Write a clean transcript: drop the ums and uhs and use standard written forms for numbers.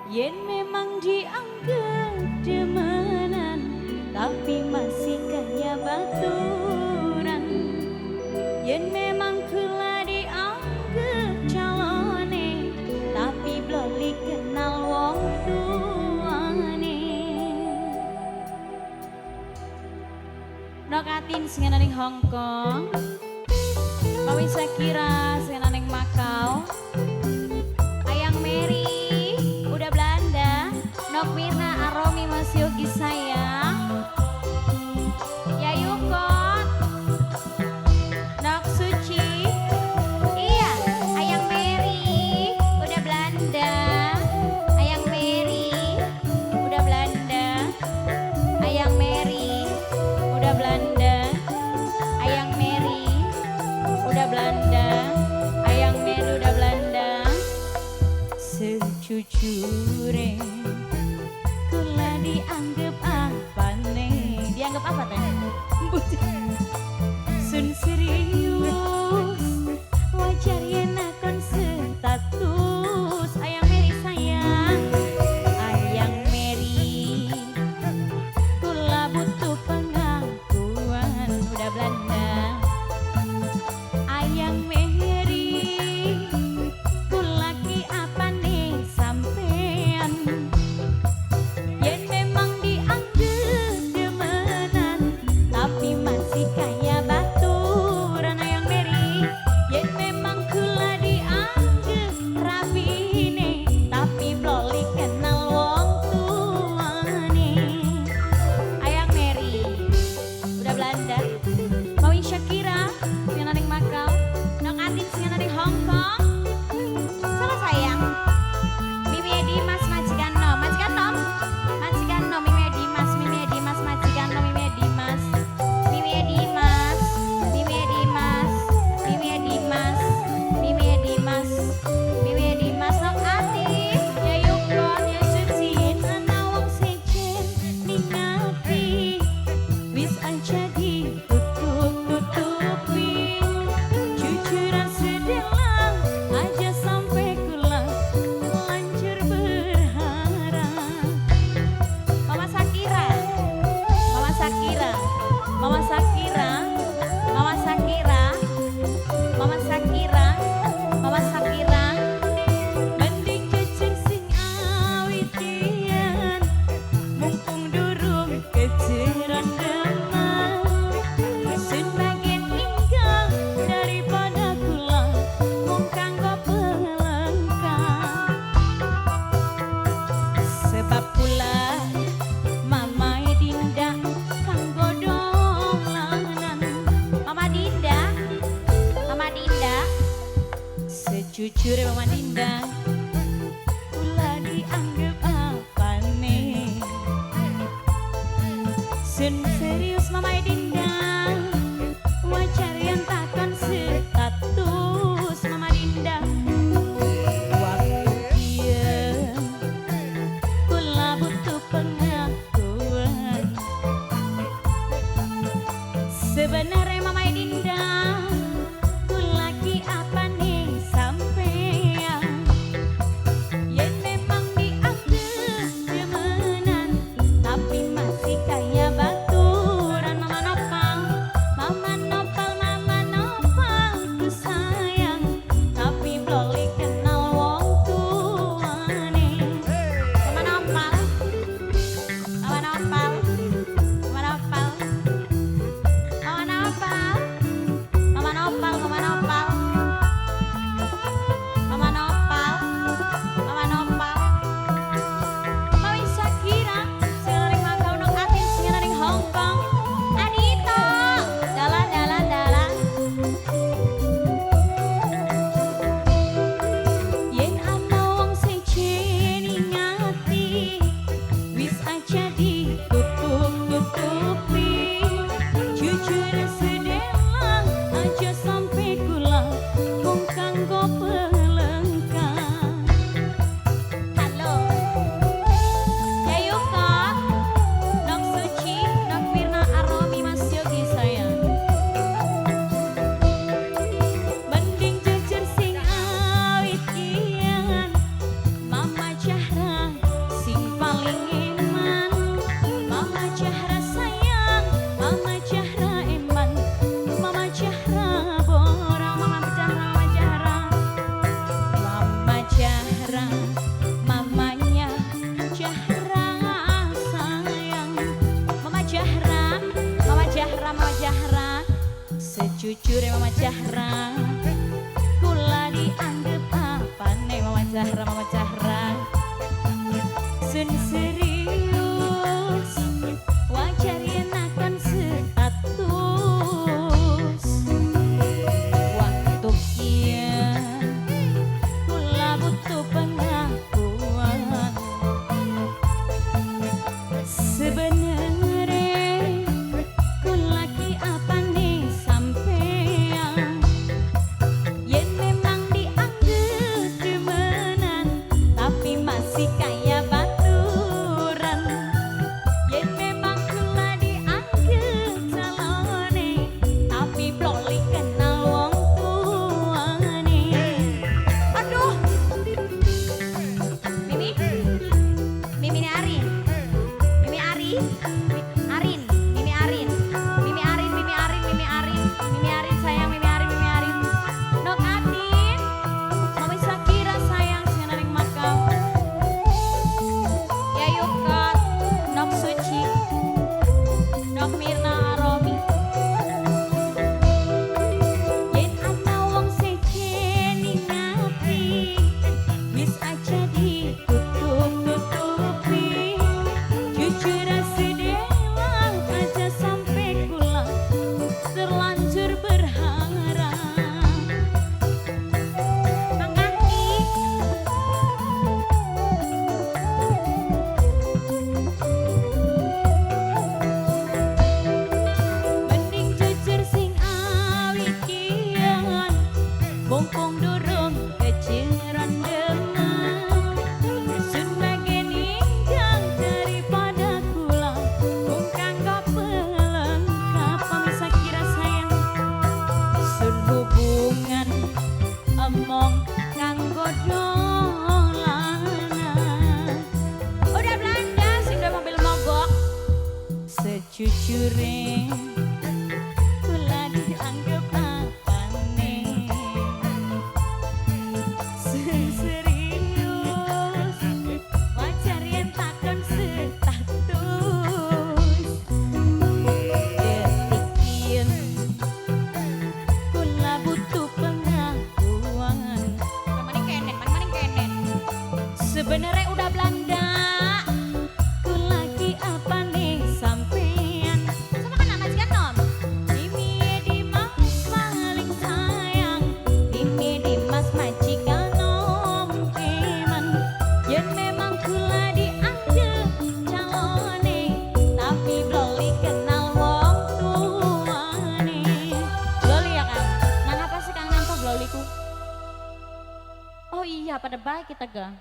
Yen memang dianggap demenan, tapi masih kaya baturan. Yen memang kula dianggap calone, tapi bloli kenal wong tuane. Nokatin sing ana ning Hongkong, Mawi Shakira sing ana ning Makau, Ayang Mary udah Belanda, Nok Mirna Aromi Mas Yogi sayang, Yayuko, Nok Suci, iya Ayang Mary udah Belanda, Ayang Mary udah Belanda, Ayang Mary udah Belanda, Ayang Mary udah Belanda, Ayang Mary udah Belanda. Sejujurnya kula dianggap apa nih? Dianggap apa teh? Sun serius wajar yen akon status Ayang Mary sayang, Ayang Mary kula butuh pengakuan udah Belanda, Ayang Mary kula ki apa nih sampean. Yen memang dianggap demenan, tapi masih kaya baturan Ayang Mary. Yen memang kula dianggap rabine, tapi bloli kenal wong tuane. Ayang Mary udah Belanda, Mawi Shakira sing ana ning Makau, Nok Atin sing ana ning Hongkong. Sama sayang Mimi Edimas majikan nom, majikan nom, majikan nom, Mimi Edimas, Mimi Edimas majikan nom, Mimi Edimas, Mimi Edimas, Mimi Edimas, Mimi Edimas, Mimi Edimas, Mimi Edimas. Nok Atin ya yukon ya sucin ana wong sejen ningati, wis aja ditutup-tutupi, jujuran sedelang aja sampai kula lanjur berharap. Mama Shakira, Mama Shakira, Mama Shakira, Mama Shakira, Mama Shakira, Mama Shakira, mending jejeg sing awitian, mumpung durung kejeran demam. Sun bagian tinggal daripada kula mung kanggo pelengkap. Sebab kula Mama Dinda kanggo dolanan. Mama Dinda, Mama Dinda, sejujurnya Mama Dinda kula dianggap apa nih? Sun serius Mama Dinda wajar yang takkan status Mama Dinda. Waktu dia kula butuh pengakuan. Sebenarnya Mama Dinda kula ki apa nih sampean. jujur Mama Zahra, kula dianggep apa nih Mama Zahra, Mama Zahra. Sun serius, wajar yen akan status. Waktu kian, kula butuh pengakuan. Sebenarnya kula ki apa nih sampean, yen memang dianggap demenan, tapi masih kayak baturan. Yen memang kula dianggap calone, tapi bloli kenal wong tuane. Aduh, Mimi, Mimi Ari. Mimi Arin, Mimi Arin, Mimi Arin, Mimi Arin, Mimi Arin, Mimi Arin sayang, Mimi Arin, Mimi Arin. Nok Adin, Mami Sakira sayang, Senaring Makau. Ya Yukat, Nok Suci, Nok Mirna Aromi. Yen ana wong sekeni ngati, wis aja ditutup-tutupi. Jujur sedewang aja sampai kula terlanjur berharap. Mangani mending jujur sing awit kian, bongkong durung keceran demam. Sun bagian indah daripada kula, bukan kau pelengkap. Mami Sakira sayang, sun hubungan emong kanggo dolanan. Udah Belanda sing udah mobil mogok. Sejujurnya kula dianggap apane. Serius, wajar yen takon status. Detikin, kula butuh pengakuan. Maning kenen. Sebenarnya udah Belanda, kula ki apa nih sampean. Sama kan nama jikan nom. Mimi Dimas paling sayang, Mimi Dimas majikan nom keman. Yen memang kula dianggap calone, tapi bloli kenal wong tuane. Bloli ya Kang? Nah apa sih Kang Nanto bloliku? Oh iya pada baik kita ga.